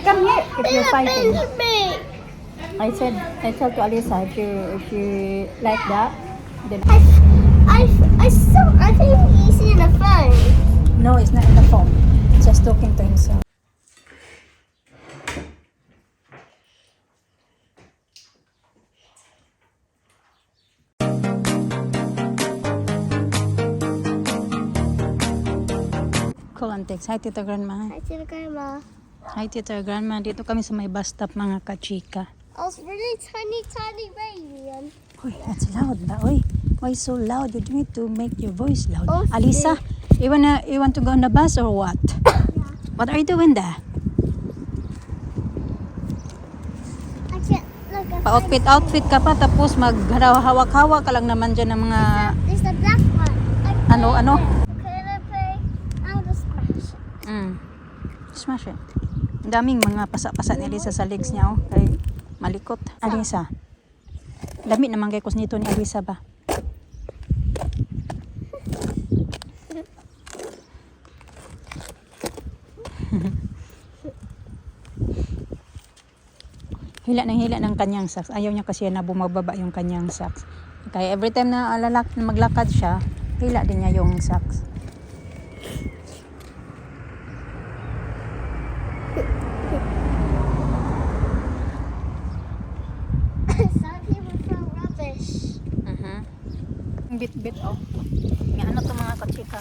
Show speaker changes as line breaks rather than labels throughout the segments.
Come here if you're fighting.
Me.
I told to Alisa if you like that, then
I think he's in the phone.
no, it's not in the phone. It's just talking to himself. Call and text. Hi, Tita Grandma.
Hi to the grandma.
Hi, Tita Grandma. Dito kami sa may bus stop, mga kachika.
I was really tiny baby.
Uy, that's loud ba? Uy, why so loud? You need to make your voice loud.
Oh,
Alisa, you want to go on the bus or what?
Yeah.
What are you doing there?
I can't look at
Pa-outfit ka pa, tapos maghawak-hawak ka lang naman dyan ng mga,
There's the black one.
ano?
Can I play? I'll just smash it.
Smash it. Ang daming mga pasa-pasa ni Alisa sa legs niya, oh. Kay malikot. Alisa. Dami naman kay kus nito ni Alisa ba? hila ng kanyang socks. Ayaw niya kasi na bumababa yung kanyang socks. Kaya every time na maglakad siya, hila din niya yung socks.
Some people throw rubbish.
Bit-bit, oh. Nga ano to mga kachika.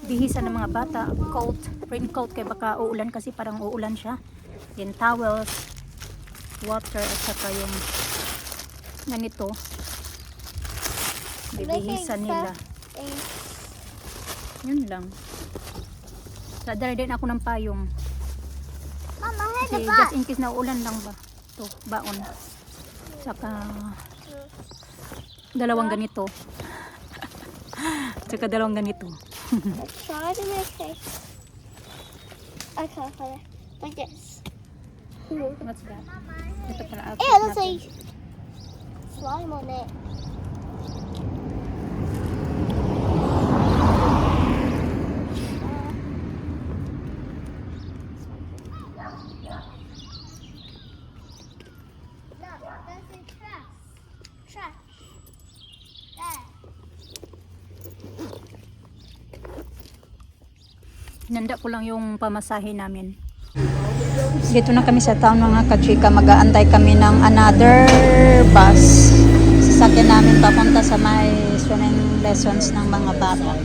Bihisa ng mga bata. Coat, raincoat kay baka uulan kasi parang uulan siya. Then towels, water at saka yung ganito. Bibihisa nila. Yun lang. Sadala din ako ng payong.
Mama, head
Kasi
the
just
bus.
in case na uulan lang ba. Ito, baon. Saka dalawang ganito. Saka dalawang ganito.
Try to make it. Okay. Like this.
What's that? Ito pala outfit
Ew, there's
natin.
like slime on it.
Hinanda ko lang yung pamasahe namin. Dito na kami sa town mga kachika. Mag-aantay kami ng another bus. Sasakyan namin papunta sa may swimming lessons ng mga bata.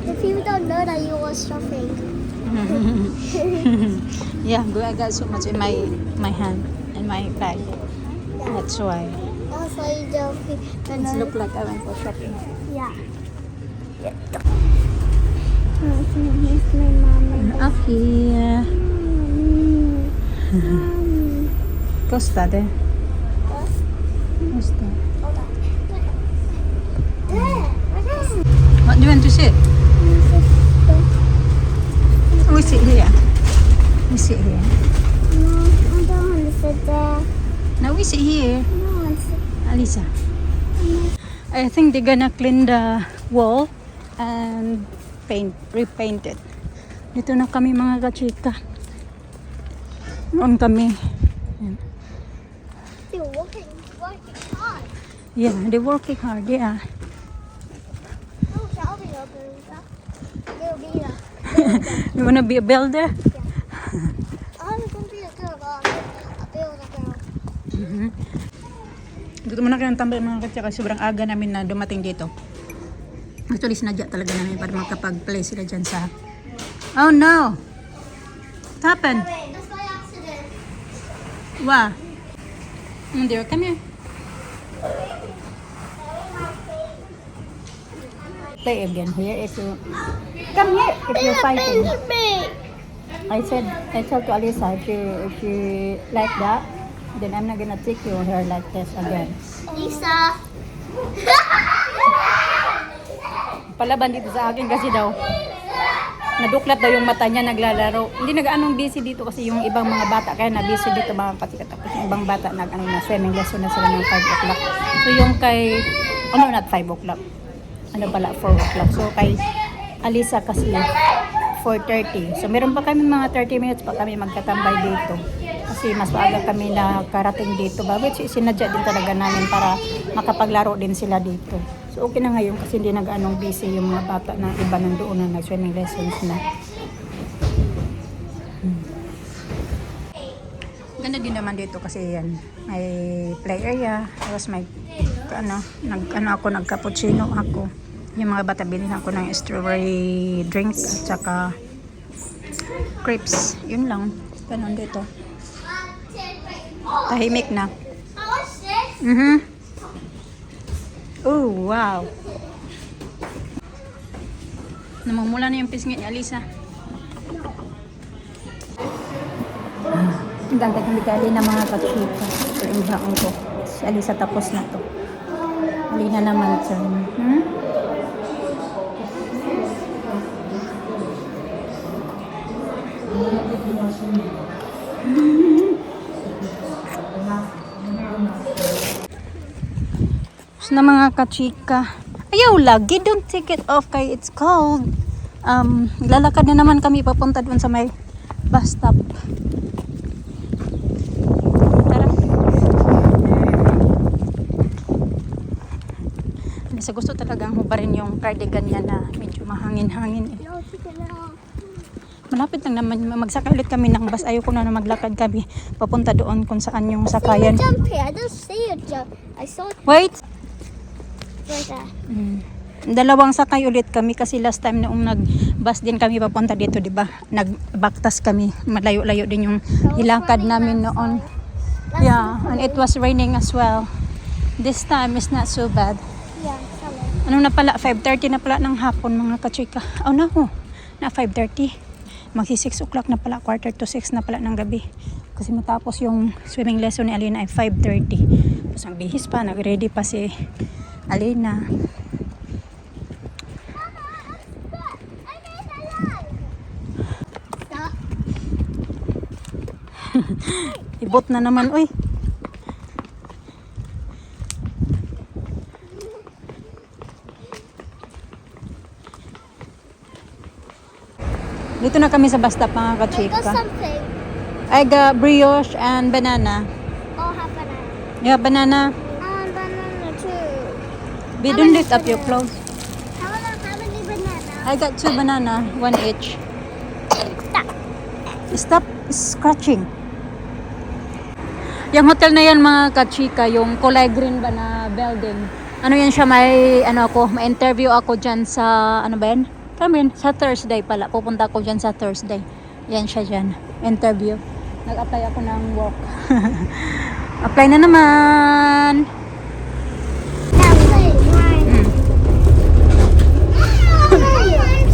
The people don't know that you were shopping.
Yeah, I got so much in my hand and my bag. That's why.
Also, you don't
It look like I went for shopping.
Yeah. Here's my mom and
Up here. Costa de. Costa.
There.
What do you want to sit? We sit here. We sit here.
No, I don't want to sit there.
Now we sit here.
I don't want to sit
Alisa. I think they're gonna clean the wall and repaint it. Dito na kami mga kachika. Noon kami. Yan.
They're working hard.
Yeah, they're working hard. Yeah.
Oh, shall be a builder. They'll be a
You wanna be a builder?
I'm going to be a girl, but a builder girl.
Dito muna kayo ng tambay mga kachika. Sobrang aga namin na dumating dito. Actually, sinadya talaga namin para makapag-play sila dyan sa... Oh no! What happened?
That's by accident.
Wow. Dear, come here. Play again here if you... Come here if you're fighting.
Me.
I told to Alisa if you like that, then I'm not gonna take your hair like this again.
Lisa.
Palaban dito sa akin kasi daw naduklat daw yung mata niya naglalaro. Hindi nag-anong busy dito kasi yung ibang mga bata kaya na busy dito mga kachika. Tapos yung ibang bata na swimming lesson na sila ng 5 o'clock. So yung kay not 5 o'clock. Ano pala 4 o'clock. So kay Alisa kasi 4:30. So meron pa kami mga 30 minutes pa kami magtatambay dito. Kasi mas maaga kami nakarating dito. Bakit sinadya din talaga namin para makapaglaro din sila dito. So okay na ngayon kasi hindi nag-anong busy yung mga bata na iba nandoon na nag-swimming lessons na. Ganda din naman dito kasi yan. May play area. Tapos may nag-cappuccino ako. Yung mga bata bilhin ako ng strawberry drink at saka crepes. Yun lang. Ganon dito. Tahimik na. Oh, wow. Namumula na yung pisngit ni Alisa. Ang ganda ng bigali ng mga kachika. Ito yung baon ko. Si Alisa tapos na to. Alina naman siya. Na mga kachika. Ayaw lagi, don't take it off kay it's cold. Lalakad na naman kami papunta doon sa may bus stop. Tara. Sa gusto talagang hubarin yung cardigan niya na medyo mahangin-hangin. Malapit lang naman, magsakay ulit kami ng bus. Ayoko na maglakad kami papunta doon kung saan yung sakayan.
Jump here. I don't see a jump. I saw it
Wait!
right there.
Dalawang sakay ulit kami kasi last time noong nag-bus din kami papunta dito, di ba? Nagbaktas kami. Malayo-layo din yung ilakad namin noon. Yeah, and it was raining as well. This time is not so bad.
Yeah, sorry.
Ano na pala? 5:30 na pala ng hapon mga kachika. Oh no, na 5:30. Magsi 6 o'clock na pala, 5:45 na pala ng gabi. Kasi matapos yung swimming lesson ni Alina ay 5:30. Tapos nagbihis pa, nag-ready pa si Alina. Ibot na naman, uy. Dito na kami sa bus stop mga
I got
kachika.
something.
I got brioche and banana.
Oh, have banana.
Yeah, banana.
And banana too.
We don't lift up your clothes.
How many banana?
I got 2 banana, 1 each.
Stop.
Stop scratching. Yung hotel na yan mga kachika, yung kulay green ba na building. Ano yan siya, may interview ako dyan sa, ano ba yan? Kami yan, sa Thursday pala. Pupunta ako dyan sa Thursday. Yan siya dyan. Interview. Nag-apply ako ng work. Apply na naman.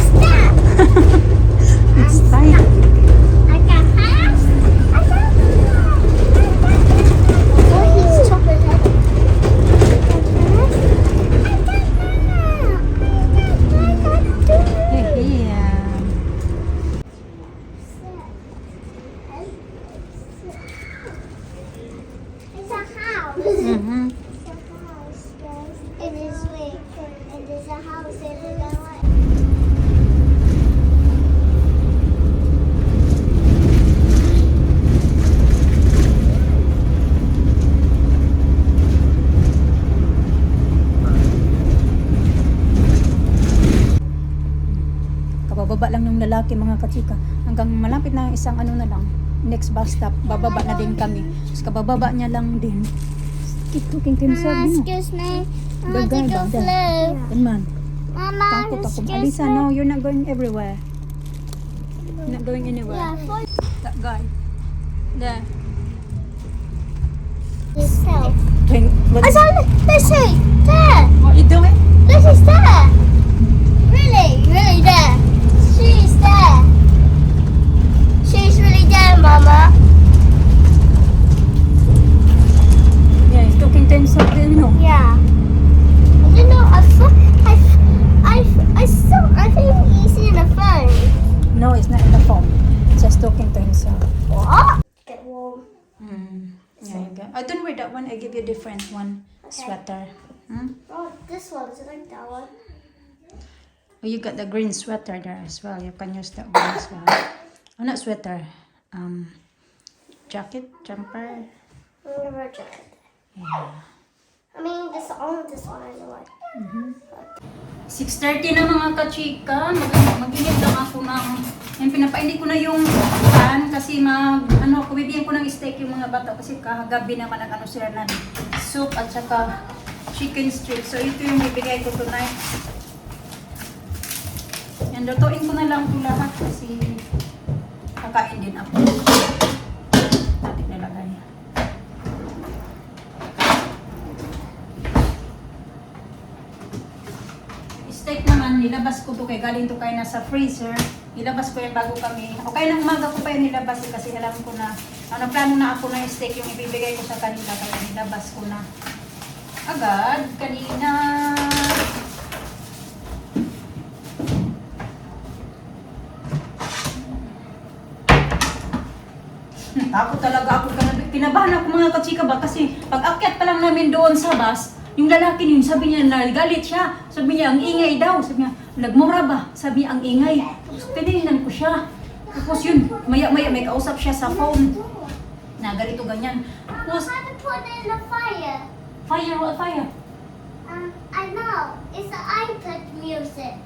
Stop.
It's tight.
I got pass. I got Oh, he's chocolate head.
Yeah.
It's a house.
Mm-hmm.
It's a house, guys. It is way. And there's a house in the way.
Kabababa lang ng lalaki mga kachika. Hanggang malapit na isang ano na lang. Next bus stop, bababa na din kami. Tapos kabababa niya lang din. Keep looking to himself, you know.
Excuse me. I
The
want
guy
to go
back there.
flow.
Yan man.
Mama,
Takot ako.
excuse
Alisa,
me.
no, you're not going everywhere. You're not going anywhere.
Yeah, for
That guy. There.
yourself.
What,
I saw it. Let's see. There.
what are you doing?
This is there. Really there. She's there. She's really there, Mama.
Yeah, he's talking to himself, you know.
Yeah. You know, I think he's in the phone.
No, it's not in the phone. He's just talking to himself.
What? Get warm.
Yeah, you go. I don't wear that one. I give you a different one.
Okay.
Sweater. Hmm?
Oh, this one. Is it like that one?
Oh, you got the green sweater there as well. You can use that one as well. Oh, not sweater. Jacket, jumper.
Never jacket.
Yeah.
I mean, this one is what.
6:30 na mga kachika. Mag-init lang ako ng... Yung pinapainit ko na yung pan kasi bibigyan ko ng steak yung mga bata kasi kahagabi naman ang sila na soup at saka chicken strips. So ito yung ibigay ko tonight. Yan, lutuin ko na lang ito lahat kasi kakain din ako. Natin nilagay. Steak naman, nilabas ko to kay galing to kay nasa freezer. Nilabas ko yan bago kami. O kaya ng umaga ko pa yan nilabas kasi alam ko na plano na ako na yung steak yung ibibigay ko sa kanila kaya nilabas ko na agad kanina. Takot talaga ako. Kinabahan ako mga kachika ba kasi pag akyat pa lang namin doon sa bus, yung lalaki niyo, sabi niya, nagalit siya. Sabi niya, ang ingay daw. Sabi niya, nagmura ba? Sabi niya, ang ingay. Tapos tinignan ko siya. Tapos yun, maya-maya may kausap siya sa phone. Na ganito ganyan. Tapos,
How to put it in the fire?
fire, what fire?
I know. It's the iPad music.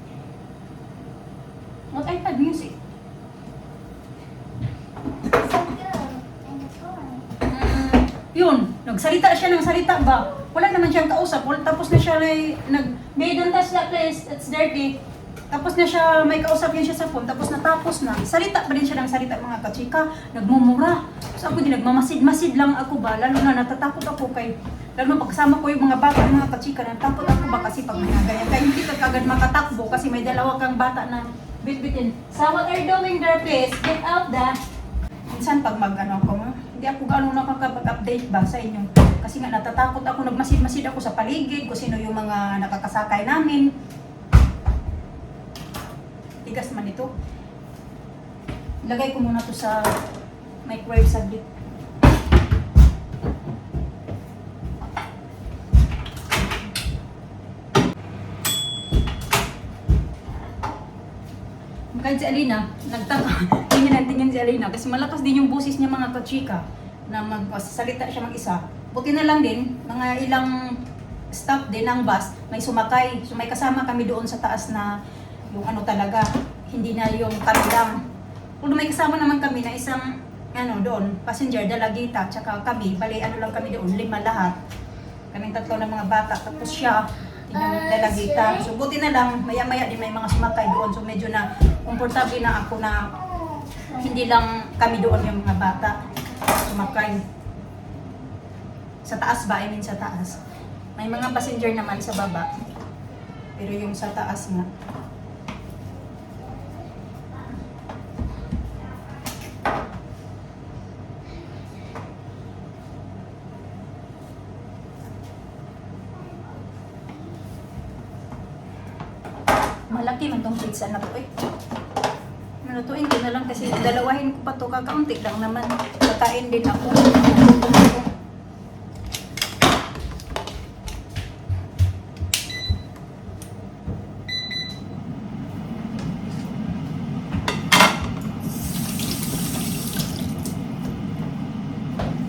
What iPad music?
It's so good. And the toy.
Yun, nagsalita siya ng salita ba? Wala naman siyang kausap. Tapos na siya may don't touch that place, it's dirty. Tapos na siya, may kausap yun siya sa phone. Tapos natapos na. Salita pa rin siya ng salita mga kachika. Nagmumura. Tapos ako din, nagmamasid-masid lang ako ba? Lalo na natatakot ako lalo na pagkasama ko yung mga bata, mga kachika, natatakot ako ba kasi pag may ganyan. Kaya hindi ka kagad makatakbo kasi may dalawa kang bata na bit-bitin. So what are you doing there, please? Get out there. Minsan pag hindi ako gano'ng nakakapag-update ba sa inyo. Kasi nga natatakot ako, nagmasid-masid ako sa paligid, kung sino yung mga nakakasakay namin. Tigas man ito. Lagay ko muna to sa microwave saglit. Kahit si Alina, tingin si Alina kasi malakas din yung boses niya mga kachika na magsasalita siya mag-isa. Buti na lang din, mga ilang staff din ng bus, may sumakay. So may kasama kami doon sa taas na yung talaga, hindi na yung kami lang. Kung may kasama naman kami na isang doon, passenger, dalagita, tsaka kami, bali lang kami doon, 5 lahat. Kaming 3 ng mga bata, tapos siya, yung dalagita. So buti na lang, maya-maya din may mga sumakay doon. So medyo na komportable na ako na hindi lang kami doon yung mga bata sumakay. Sa taas ba? I mean sa taas. May mga passenger naman sa baba. Pero yung sa taas nga. Malaki man tong pizza na to eh. Malutuin ko na lang kasi dalawahin ko pa to, kakaunti lang naman. Kakain din ako.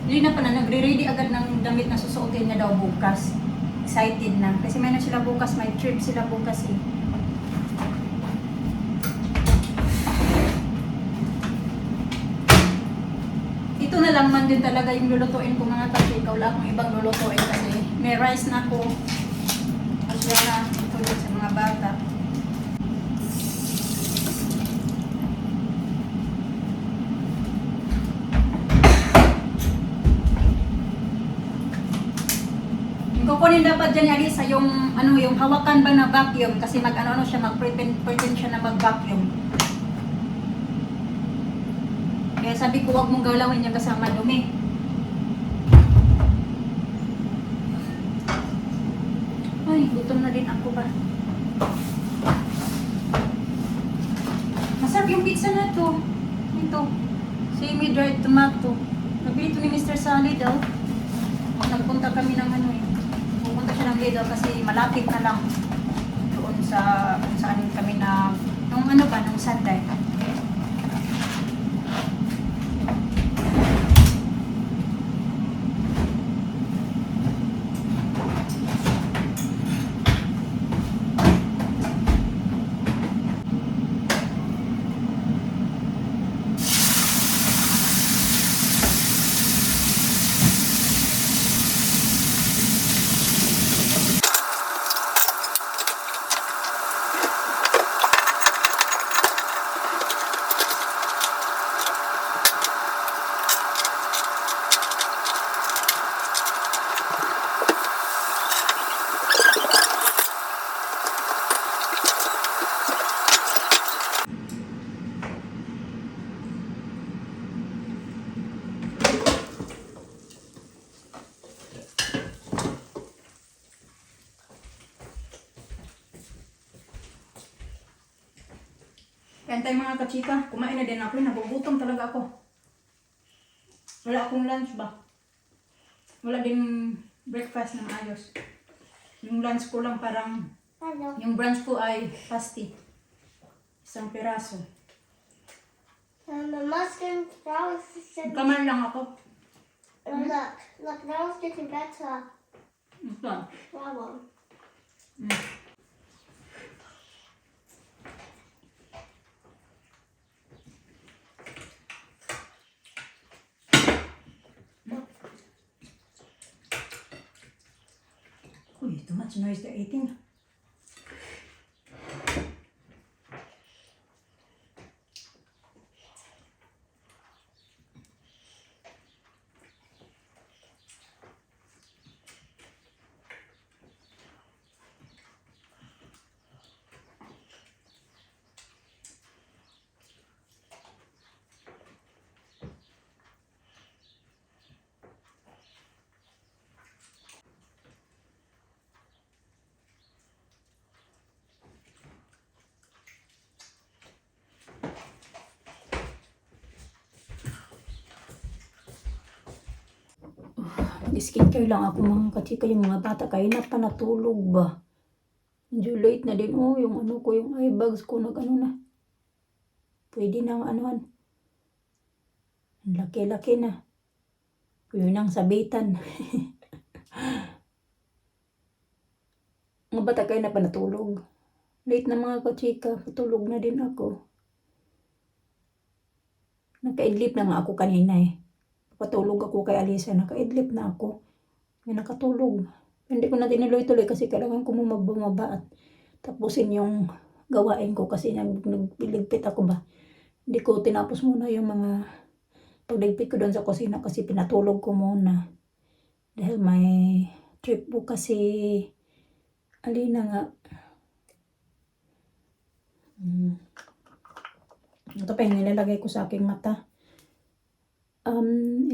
Lina pa na nagre-ready agad ng damit na susuotin niya daw bukas. Excited na. Kasi may sila bukas, may trip sila bukas eh. Ito na lang man din talaga yung lulutuin ko mga kachika. Wala akong ibang lulutuin kasi may rice na ako. At wala na tulad sa mga bata. Yung kukunin dapat dyan Alisa, yung yung hawakan ba na vacuum kasi siya, mag-pretend siya na mag-vacuum. Kaya sabi ko, huwag mong galawin niya kasama dumi. Ay, gutom na din ako ba? Masarap yung pizza na to. Ito. Semi-dried tomato. Nabili ito ni Mr. sa Lidl. Nagpunta kami ng Pupunta siya ng Lidl kasi malapit na lang. doon sa kung saan kami na nung ano ba, nung Sunday. Yan tayo mga kachika, kumain na din ako, nagugutom talaga ako. Wala akong lunch ba? Wala din breakfast ng ayos. Yung lunch ko lang parang,
Hello.
yung brunch ko ay pasty. Isang piraso.
The mushroom flour is
Kamar lang ako.
look, now it's getting better.
Ito.
Flour.
Uy, too much noise they're eating. Skincare lang ako mga kachika, yung mga bata kayo na pa natulog ba? Medyo late na din. Oh, yung ano ko, yung eye bags ko nag-ano na. Pwede nang anuhan. Ang laki-laki na. Pwede nang sabitan. Mga bata kayo na pa natulog. Late na mga kachika, patulog na din ako. Nakaidlip na nga ako kanina eh. Patulog ako kay Alisa, naka-idlip na ako. May nakatulog. Hindi ko na tinuloy-tuloy kasi kailangan ko bumaba at tapusin yung gawain ko kasi nagligpit ako ba. Hindi ko tinapos muna yung mga pagligpit ko doon sa kusina kasi pinatulog ko muna. Dahil may trip bukas si Alina nga. Ito pa yung nilalagay ko sa aking mata.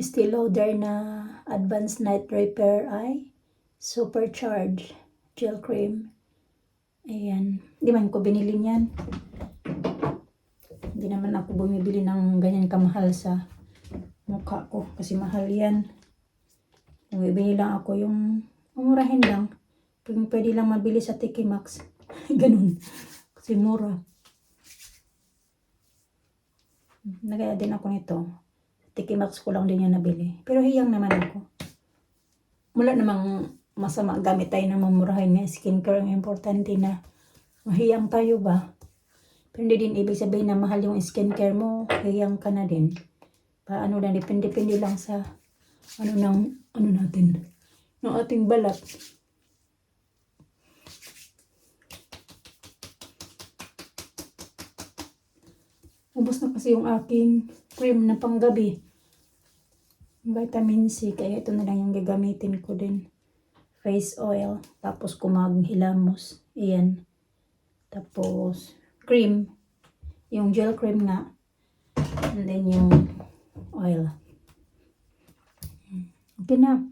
Estee Lauder na Advanced Night Repair Eye Supercharged Gel Cream. Ayan. Hindi man ko binili niyan. Hindi naman ako bumibili ng ganyan kamahal sa mukha ko. Kasi mahal yan. Bumibili lang ako yung umurahin lang. Pwede lang mabili sa Tiki Max. Ganun. Kasi mura. Nagaya din ako nito. Tiki Max ko lang din yan nabili. Pero hiyang naman ako. Wala namang masama gamit tayo ng mamurahin na skincare. Ang importante na mahiyang tayo ba? Pero hindi din ibig sabihin na mahal yung skincare mo. Hiyang ka na din. Paano lang, depende lang sa ano natin. Ng ating balat. Ubos na kasi yung aking cream na panggabi. Vitamin C. Kaya ito na lang yung gagamitin ko din. Face oil. Tapos kumaghilamos. Ayan. Tapos cream. Yung gel cream nga. And then yung oil. Okay na.